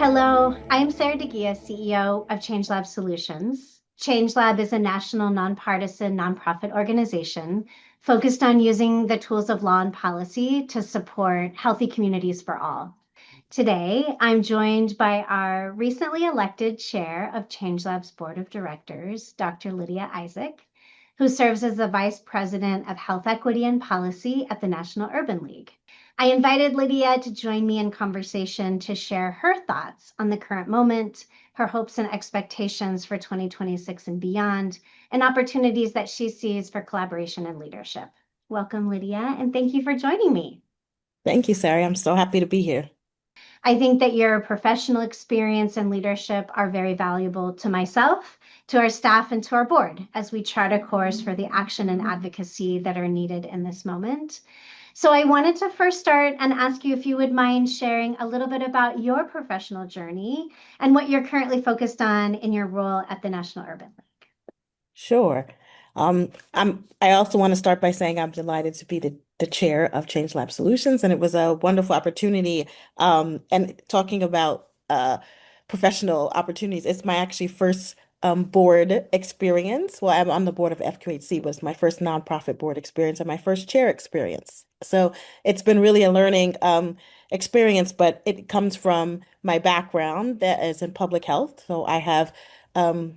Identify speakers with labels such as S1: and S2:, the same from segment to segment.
S1: Hello, I'm Sarah Guia, CEO of ChangeLab Solutions. ChangeLab is a national nonpartisan nonprofit organization focused on using the tools of law and policy to support healthy communities for all. Today, I'm joined by our recently elected chair of ChangeLab's board of directors, Dr. Lydia Isaac, who serves as the vice president of health equity and policy at the National Urban League. I invited Lydia to join me in conversation to share her thoughts on the current moment, her hopes and expectations for 2026 and beyond, and opportunities that she sees for collaboration and leadership. Welcome, Lydia, and thank you for joining me.
S2: Thank you, Sarah. I'm so happy to be here.
S1: I think that your professional experience and leadership are very valuable to myself, to our staff, and to our board as we chart a course for the action and advocacy that are needed in this moment. So I wanted to first start and ask you if you would mind sharing a little bit about your professional journey and what you're currently focused on in your role at the National Urban League.
S2: Sure. I also want to start by saying I'm delighted to be the chair of ChangeLab Solutions, and it was a wonderful opportunity. And talking about professional opportunities, it's my actually first board experience. Well, I'm on the board of FQHC, but it's my first nonprofit board experience and my first chair experience. So it's been really a learning experience, but it comes from my background that is in public health. So I have um,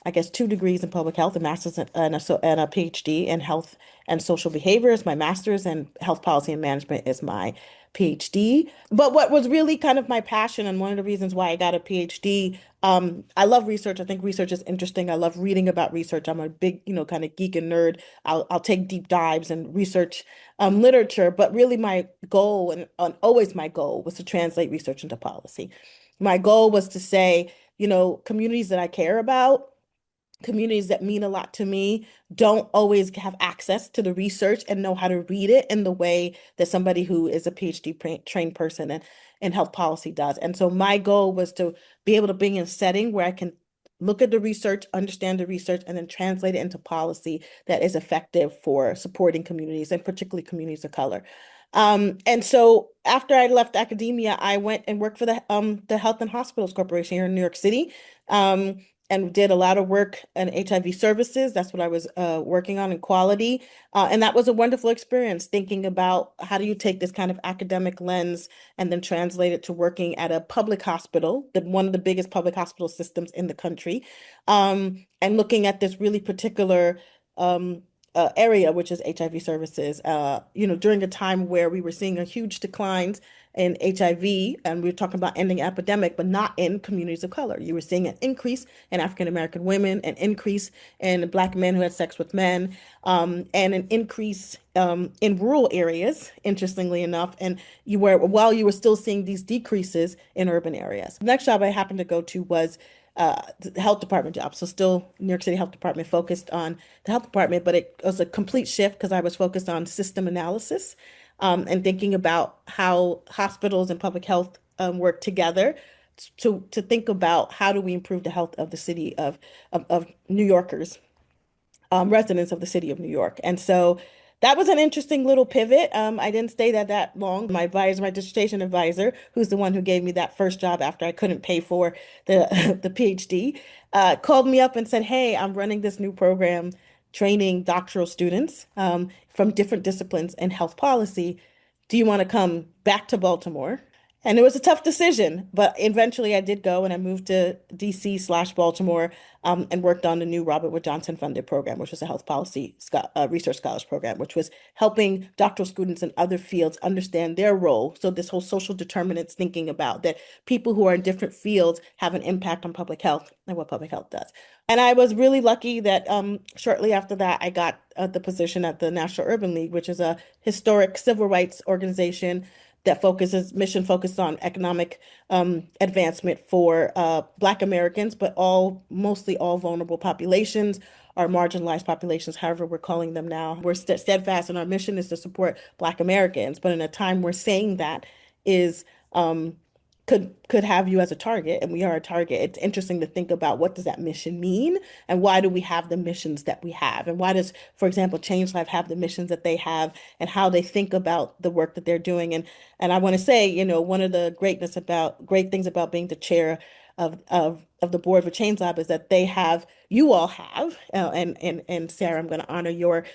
S2: I guess, 2 degrees in public health, a master's and a PhD in health and social behaviors. My master's in health policy and management is my PhD. But what was really kind of my passion and one of the reasons why I got a PhD, I love research. I think research is interesting. I love reading about research. I'm a big, kind of geek and nerd. I'll take deep dives and research literature. But really, my goal and always my goal was to translate research into policy. My goal was to say, communities that I care about, communities that mean a lot to me, don't always have access to the research and know how to read it in the way that somebody who is a PhD trained person in health policy does. And so my goal was to be able to be in a setting where I can look at the research, understand the research, and then translate it into policy that is effective for supporting communities and particularly communities of color. And so after I left academia, I went and worked for the Health and Hospitals Corporation here in New York City. And did a lot of work in HIV services. That's what I was working on in quality. And that was a wonderful experience thinking about how do you take this kind of academic lens and then translate it to working at a public hospital, one of the biggest public hospital systems in the country, and looking at this really particular area, which is HIV services, during a time where we were seeing a huge declines in HIV, and we were talking about ending epidemic, but not in communities of color. You were seeing an increase in African American women, an increase in Black men who had sex with men, and an increase in rural areas, interestingly enough, and while you were still seeing these decreases in urban areas. The next job I happened to go to was the health department job. So still New York City Health Department, focused on the health department, but it was a complete shift because I was focused on system analysis, and thinking about how hospitals and public health work together to think about how do we improve the health of the city of New Yorkers, residents of the city of New York. And so that was an interesting little pivot. I didn't stay there that long. My advisor, my dissertation advisor, who's the one who gave me that first job after I couldn't pay for the the PhD, called me up and said, "Hey, I'm running this new program training doctoral students from different disciplines in health policy. Do you want to come back to Baltimore?" And it was a tough decision, but eventually I did go and I moved to DC/Baltimore, and worked on the new Robert Wood Johnson funded program, which was a health policy research scholars program, which was helping doctoral students in other fields understand their role. So this whole social determinants, thinking about that people who are in different fields have an impact on public health and what public health does. And I was really lucky that shortly after that, I got the position at the National Urban League, which is a historic civil rights organization that mission focused on economic advancement for Black Americans, but mostly all vulnerable populations, or marginalized populations, however we're calling them now. We're steadfast in our mission is to support Black Americans, but in a time where saying that is could have you as a target, and we are a target. It's interesting to think about, what does that mission mean, and why do we have the missions that we have, and why does, for example, ChangeLab have the missions that they have, and how they think about the work that they're doing. And I want to say, one of the great things about being the chair of the board for ChangeLab is that you all have, and Sarah, I'm going to honor your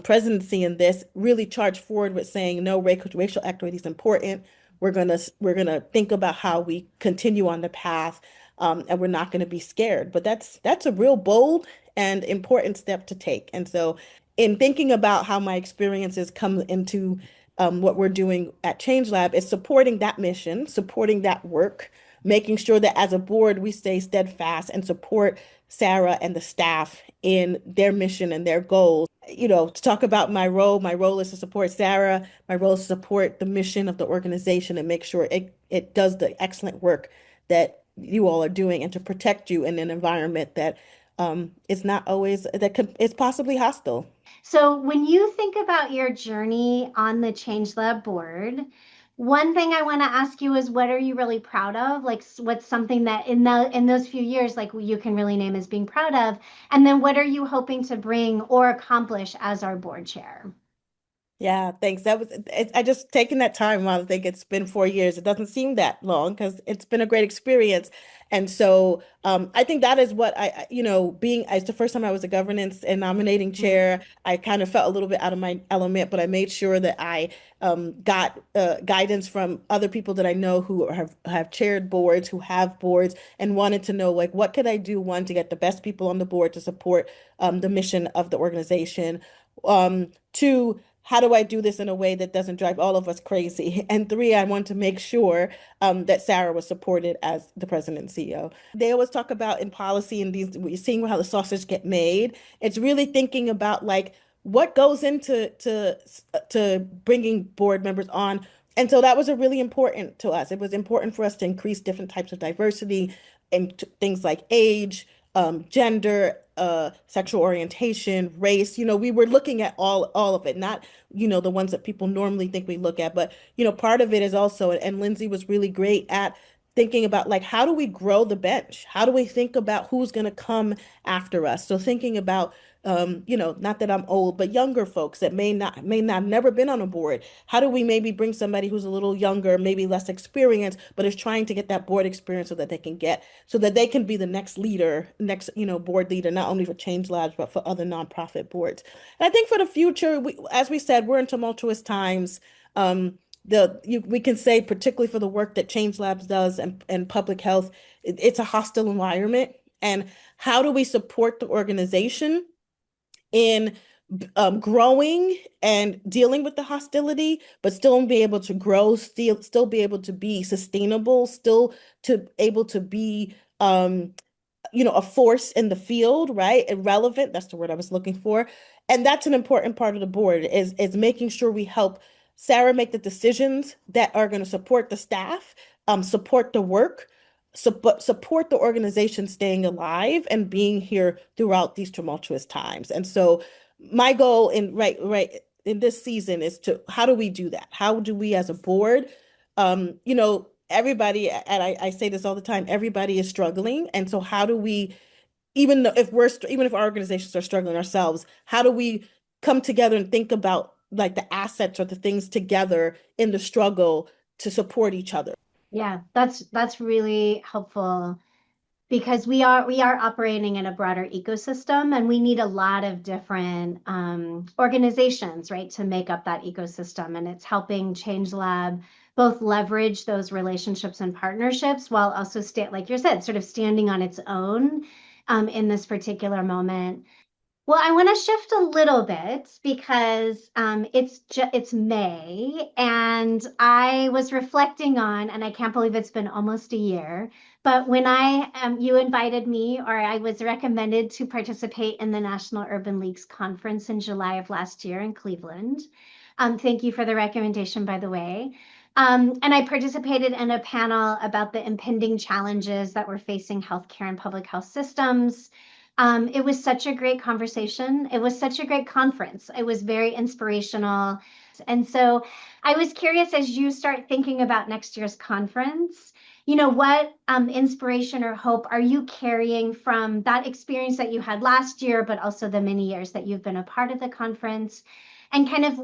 S2: presidency in this, really charge forward with saying, no, racial equity is important. We're gonna think about how we continue on the path, and we're not gonna be scared. But that's a real bold and important step to take. And so, in thinking about how my experiences come into what we're doing at ChangeLab, is supporting that mission, supporting that work, making sure that as a board we stay steadfast and support Sarah and the staff in their mission and their goals. To talk about my role is to support Sarah. My role is to support the mission of the organization and make sure it does the excellent work that you all are doing, and to protect you in an environment that is not always, is possibly hostile.
S1: So when you think about your journey on the ChangeLab board, one thing I want to ask you is, what are you really proud of? Like, what's something that in those few years, like, you can really name as being proud of? And then what are you hoping to bring or accomplish as our board chair?
S2: Yeah, thanks. I just taking that time while I think it's been 4 years. It doesn't seem that long because it's been a great experience. And so I think that is what being as the first time I was a governance and nominating
S1: Mhm.
S2: chair, I kind of felt a little bit out of my element, but I made sure that I got guidance from other people that I know who have chaired boards, who have boards, and wanted to know, like, what could I do, one, to get the best people on the board to support the mission of the organization. Two, how do I do this in a way that doesn't drive all of us crazy? And three, I want to make sure that Sarah was supported as the president and CEO. They always talk about in policy and seeing how the sausage get made. It's really thinking about, like, what goes into to bringing board members on. And so that was a really important to us. It was important for us to increase different types of diversity and things like age, gender, sexual orientation, race. We were looking at all of it, not, the ones that people normally think we look at. But, part of it is also, and Lindsay was really great at thinking about, like, how do we grow the bench? How do we think about who's going to come after us? So thinking about, not that I'm old, but younger folks that may not have never been on a board. How do we maybe bring somebody who's a little younger, maybe less experienced, but is trying to get that board experience so that they can be the next leader, next, board leader, not only for Change Labs, but for other nonprofit boards. And I think for the future, as we said, we're in tumultuous times. We can say, particularly for the work that Change Labs does and public health, it's a hostile environment. And how do we support the organization in growing and dealing with the hostility, but still be able to grow, still be able to be sustainable, still to able to be a force in the field, right? Irrelevant, that's the word I was looking for. And that's an important part of the board, is making sure we help Sarah make the decisions that are going to support the staff, support the work, support the organization staying alive and being here throughout these tumultuous times. And so my goal right in this season is to, how do we do that? How do we as a board, everybody, and I say this all the time, everybody is struggling. And so how do we, even if our organizations are struggling ourselves, how do we come together and think about, like, the assets or the things together in the struggle to support each other?
S1: Yeah, that's really helpful because we are operating in a broader ecosystem, and we need a lot of different organizations, right, to make up that ecosystem. And it's helping ChangeLab both leverage those relationships and partnerships while also like you said, sort of standing on its own in this particular moment. Well, I want to shift a little bit because it's May, and I was reflecting on, and I can't believe it's been almost a year. But when you invited me, or I was recommended to participate in the National Urban Leagues Conference in July of last year in Cleveland. Thank you for the recommendation, by the way. And I participated in a panel about the impending challenges that we're facing healthcare and public health systems. It was such a great conversation. It was such a great conference. It was very inspirational. And so I was curious as you start thinking about next year's conference, what inspiration or hope are you carrying from that experience that you had last year, but also the many years that you've been a part of the conference? And kind of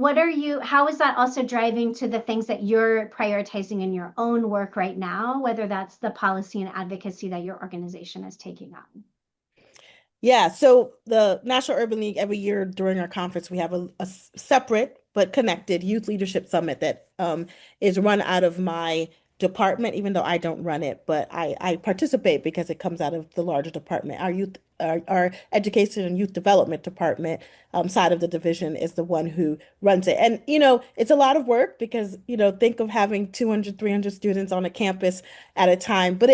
S1: how is that also driving to the things that you're prioritizing in your own work right now, whether that's the policy and advocacy that your organization is taking on?
S2: Yeah, so the National Urban League, every year during our conference, we have a separate but connected youth leadership summit that is run out of my department, even though I don't run it, but I participate because it comes out of the larger department. Our education and youth development department side of the division is the one who runs it. And, it's a lot of work because, think of having 200, 300 students on a campus at a time. But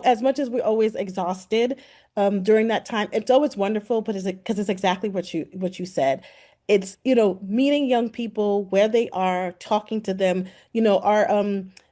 S2: as much as we're always exhausted, during that time. It's always wonderful, but because it's exactly what you said. It's, meeting young people where they are, talking to them.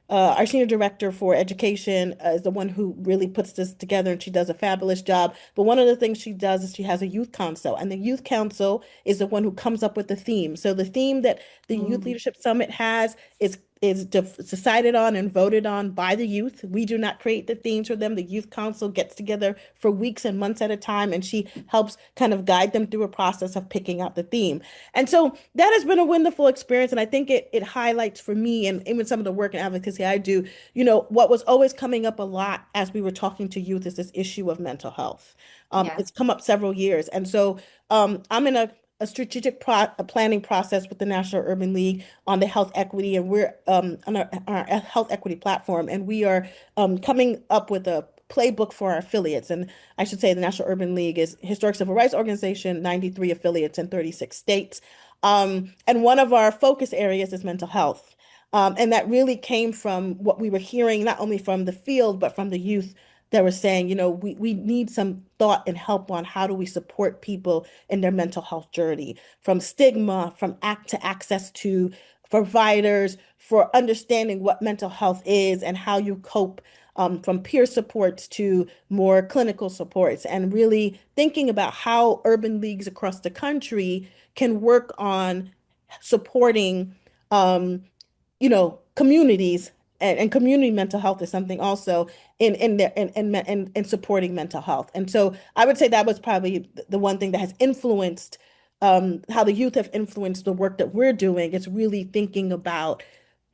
S2: Our senior director for education is the one who really puts this together, and she does a fabulous job. But one of the things she does is she has a youth council, and the youth council is the one who comes up with the theme. So the theme that the Youth
S1: Mm,
S2: Leadership Summit has is decided on and voted on by the youth. We do not create the themes for them. The youth council gets together for weeks and months at a time, and she helps kind of guide them through a process of picking out the theme. And so that has been a wonderful experience. And I think it highlights for me and even some of the work and advocacy I do, what was always coming up a lot as we were talking to youth is this issue of mental health.
S1: yeah.
S2: It's come up several years. And so I'm in a strategic a planning process with the National Urban League on the health equity, and we're on our health equity platform, and we are coming up with a playbook for our affiliates. And I should say the National Urban League is historic civil rights organization, 93 affiliates in 36 states. And one of our focus areas is mental health. And that really came from what we were hearing, not only from the field, but from the youth that were saying, we need some thought and help on how do we support people in their mental health journey, from stigma, from act to access to providers, for understanding what mental health is and how you cope, from peer supports to more clinical supports, and really thinking about how urban leagues across the country can work on supporting communities, and community mental health is something also in supporting mental health. And so I would say that was probably the one thing that has influenced how the youth have influenced the work that we're doing. It's really thinking about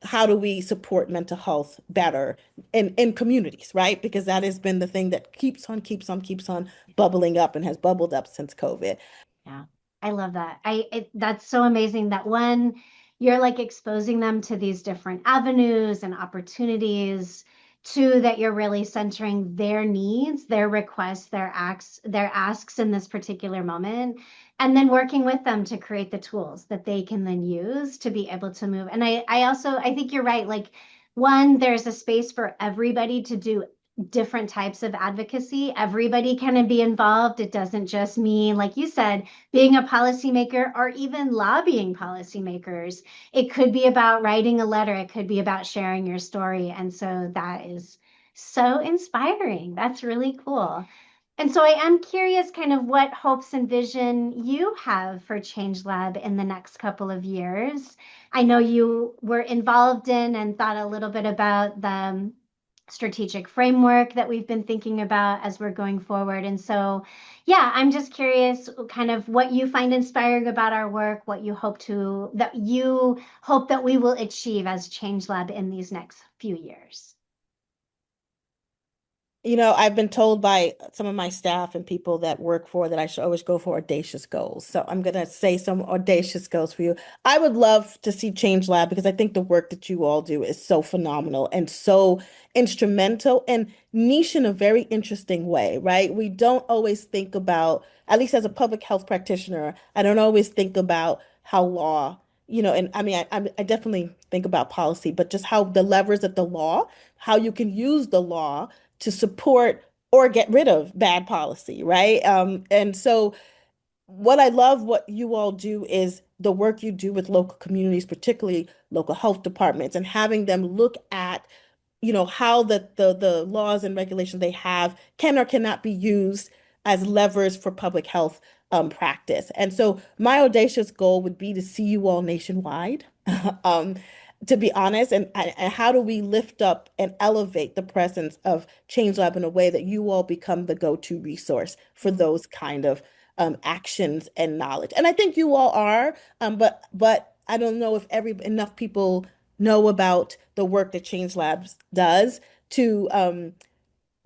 S2: how do we support mental health better in communities, right? Because that has been the thing that keeps on bubbling up and has bubbled up since COVID.
S1: Yeah, I love that. That's so amazing that one, you're like exposing them to these different avenues and opportunities. Two, that you're really centering their needs, their requests, their asks in this particular moment, and then working with them to create the tools that they can then use to be able to move. And I think you're right. Like one, there's a space for everybody to do different types of advocacy. Everybody can be involved. It doesn't just mean, like you said, being a policymaker or even lobbying policymakers. It could be about writing a letter, it could be about sharing your story. And so that is so inspiring. That's really cool. And so I am curious kind of what hopes and vision you have for ChangeLab in the next couple of years. I know you were involved in and thought a little bit about the strategic framework that we've been thinking about as we're going forward. And so, yeah, I'm just curious kind of what you find inspiring about our work, that you hope that we will achieve as ChangeLab in these next few years.
S2: I've been told by some of my staff and people that work for that I should always go for audacious goals. So I'm going to say some audacious goals for you. I would love to see Change Lab because I think the work that you all do is so phenomenal and so instrumental and niche in a very interesting way, right? We don't always think about, at least as a public health practitioner, I don't always think about how law, and I mean, I definitely think about policy, but just how the levers of the law, how you can use the law to support or get rid of bad policy, right? And so what you all do is the work you do with local communities, particularly local health departments, and having them look at, how the laws and regulations they have can or cannot be used as levers for public health practice. And so my audacious goal would be to see you all nationwide. Um, to be honest, and how do we lift up and elevate the presence of ChangeLab in a way that you all become the go-to resource for those kind of actions and knowledge? And I think you all are, but I don't know if every enough people know about the work that ChangeLabs does to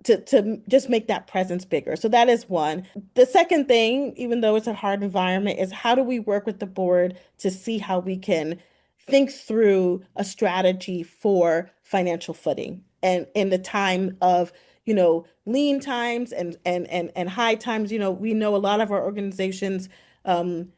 S2: to just make that presence bigger. So that is one. The second thing, even though it's a hard environment, is how do we work with the board to see how we can think through a strategy for financial footing and in the time of, lean times and high times. We know a lot of our organizations um,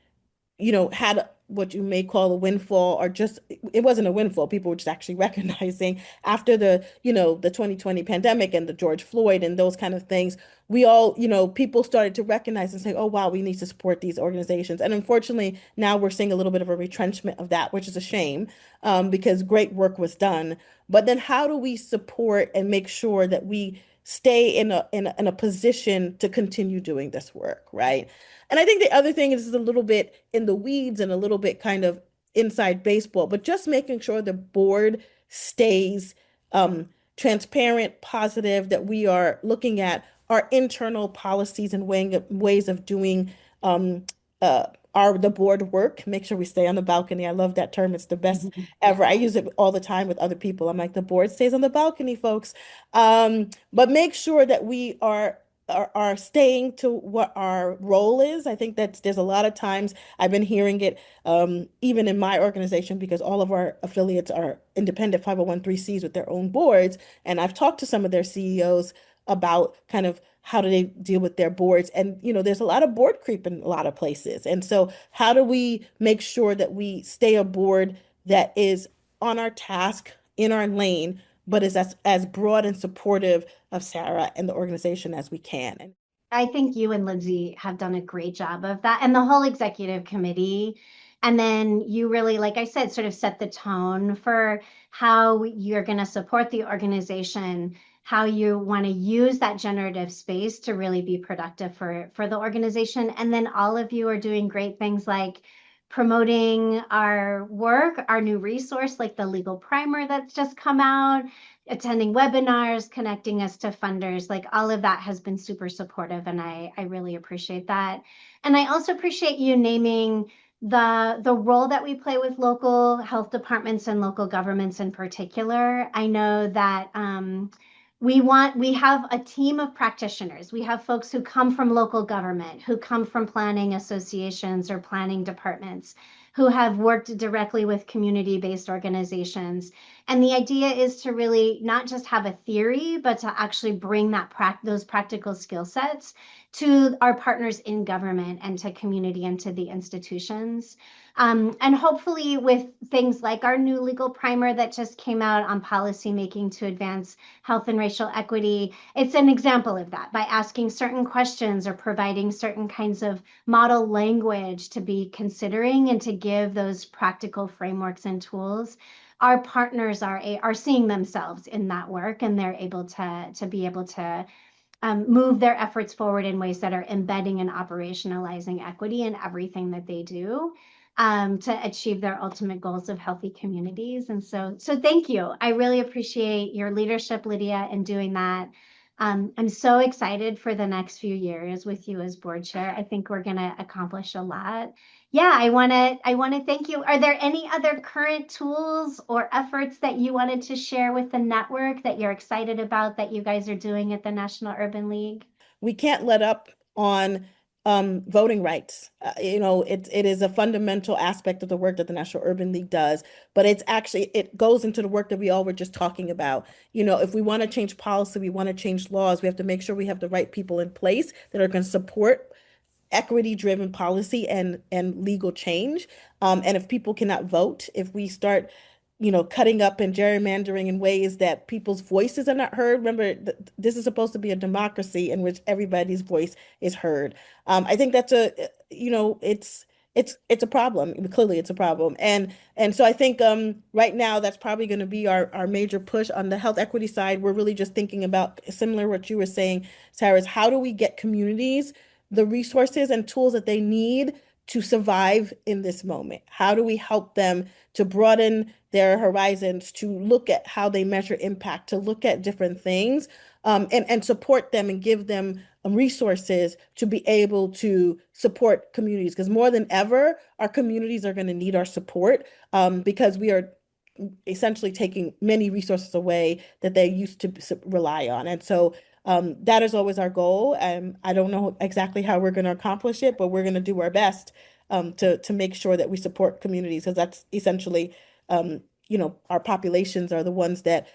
S2: had what you may call a windfall, or just it wasn't a windfall. People were just actually recognizing after the 2020 pandemic and the George Floyd and those kind of things, we all, people started to recognize and say, oh, wow, we need to support these organizations. And unfortunately, now we're seeing a little bit of a retrenchment of that, which is a shame, because great work was done. But then how do we support and make sure that we stay in a position to continue doing this work, right? And I think the other thing is a little bit in the weeds and a little bit kind of inside baseball, but just making sure the board stays um, transparent, positive, that we are looking at our internal policies and ways of doing um, uh, the board work. Make sure we stay on the balcony. I love that term. It's the best ever. I use it all the time with other people. I'm like, the board stays on the balcony, folks. But make sure that we are staying to what our role is. I think that there's a lot of times I've been hearing it, even in my organization, because all of our affiliates are independent 501(c)(3)s with their own boards. And I've talked to some of their CEOs about kind of how do they deal with their boards. And, there's a lot of board creep in a lot of places. And so how do we make sure that we stay a board that is on our task, in our lane, but is as broad and supportive of Sarah and the organization as we can. And
S1: I think you and Lindsay have done a great job of that, and the whole executive committee. And then you really, like I said, sort of set the tone for how you're going to support the organization, how you want to use that generative space to really be productive for the organization. And then all of you are doing great things like promoting our work, our new resource, like the legal primer that's just come out, attending webinars, connecting us to funders, like all of that has been super supportive. And I really appreciate that. And I also appreciate you naming the role that we play with local health departments and local governments in particular. I know that we have a team of practitioners. We have folks who come from local government, who come from planning associations or planning departments, who have worked directly with community-based organizations. And the idea is to really not just have a theory, but to actually bring those practical skill sets to our partners in government and to community and to the institutions. And hopefully with things like our new legal primer that just came out on policy making to advance health and racial equity, it's an example of that by asking certain questions or providing certain kinds of model language to be considering and to give those practical frameworks and tools. Our partners are seeing themselves in that work, and they're able to be able to move their efforts forward in ways that are embedding and operationalizing equity in everything that they do, to achieve their ultimate goals of healthy communities. And so thank you. I really appreciate your leadership, Lydia, in doing that. I'm so excited for the next few years with you as board chair. I think we're going to accomplish a lot. Yeah, I want to thank you. Are there any other current tools or efforts that you wanted to share with the network that you're excited about that you guys are doing at the National Urban League?
S2: we can't let up on voting rights. It is a fundamental aspect of the work that the National Urban League does, but it goes into the work that we all were just talking about. If we want to change policy, we want to change laws, we have to make sure we have the right people in place that are going to support equity-driven policy and legal change. And if people cannot vote, if we start, cutting up and gerrymandering in ways that people's voices are not heard. Remember, this is supposed to be a democracy in which everybody's voice is heard. I think that's it's a problem. Clearly, it's a problem, and so I think right now that's probably going to be our major push on the health equity side. We're really just thinking about similar to what you were saying, Sarah, is how do we get communities the resources and tools that they need to survive in this moment? How do we help them to broaden their horizons, to look at how they measure impact, to look at different things, and support them and give them resources to be able to support communities? Because more than ever, our communities are going to need our support, because we are essentially taking many resources away that they used to rely on. And so that is always our goal. And I don't know exactly how we're going to accomplish it, but we're going to do our best to make sure that we support communities, because that's essentially, our populations are the ones that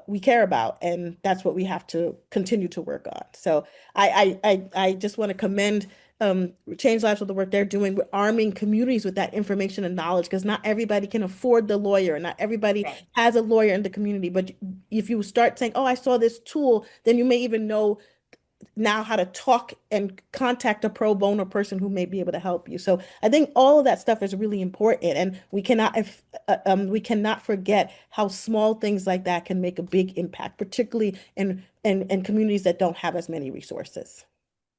S2: we care about, and that's what we have to continue to work on. So I just want to commend Change Lives for the work they're doing with arming communities with that information and knowledge, because not everybody can afford the lawyer, and not everybody
S1: Right.
S2: has a lawyer in the community. But if you start saying, "Oh, I saw this tool," then you may even know now how to talk and contact a pro bono person who may be able to help you. So I think all of that stuff is really important, and we cannot forget how small things like that can make a big impact, particularly in communities that don't have as many resources.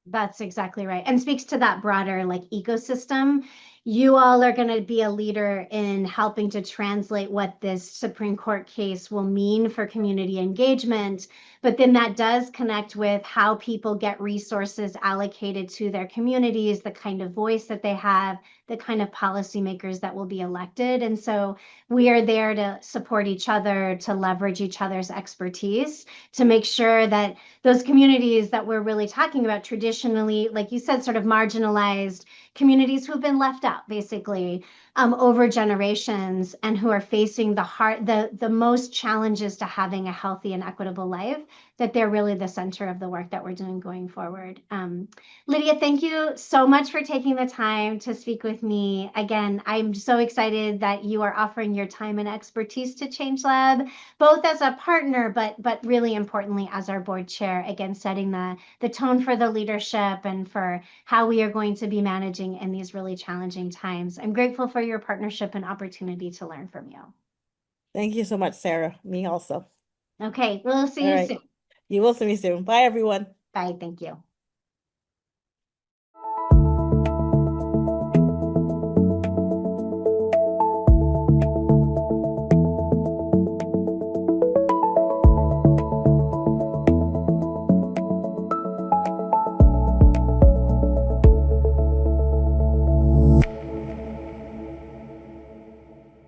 S1: That's exactly right. And speaks to that broader like ecosystem. You all are going to be a leader in helping to translate what this Supreme Court case will mean for community engagement. But then that does connect with how people get resources allocated to their communities, the kind of voice that they have, the kind of policymakers that will be elected. And so we are there to support each other, to leverage each other's expertise, to make sure that those communities that we're really talking about traditionally, like you said, sort of marginalized communities who've been left out basically over generations and who are facing the most challenges to having a healthy and equitable life, that they're really the center of the work that we're doing going forward. Lydia, thank you so much for taking the time to speak with me. Again, I'm so excited that you are offering your time and expertise to ChangeLab, both as a partner, but really importantly as our board chair, again, setting the tone for the leadership and for how we are going to be managing in these really challenging times. I'm grateful for your partnership and opportunity to learn from you.
S2: Thank you so much, Sarah. Me also.
S1: Okay, we'll see
S2: All
S1: you
S2: right.
S1: soon.
S2: You will see me soon. Bye, everyone.
S1: Bye, thank you.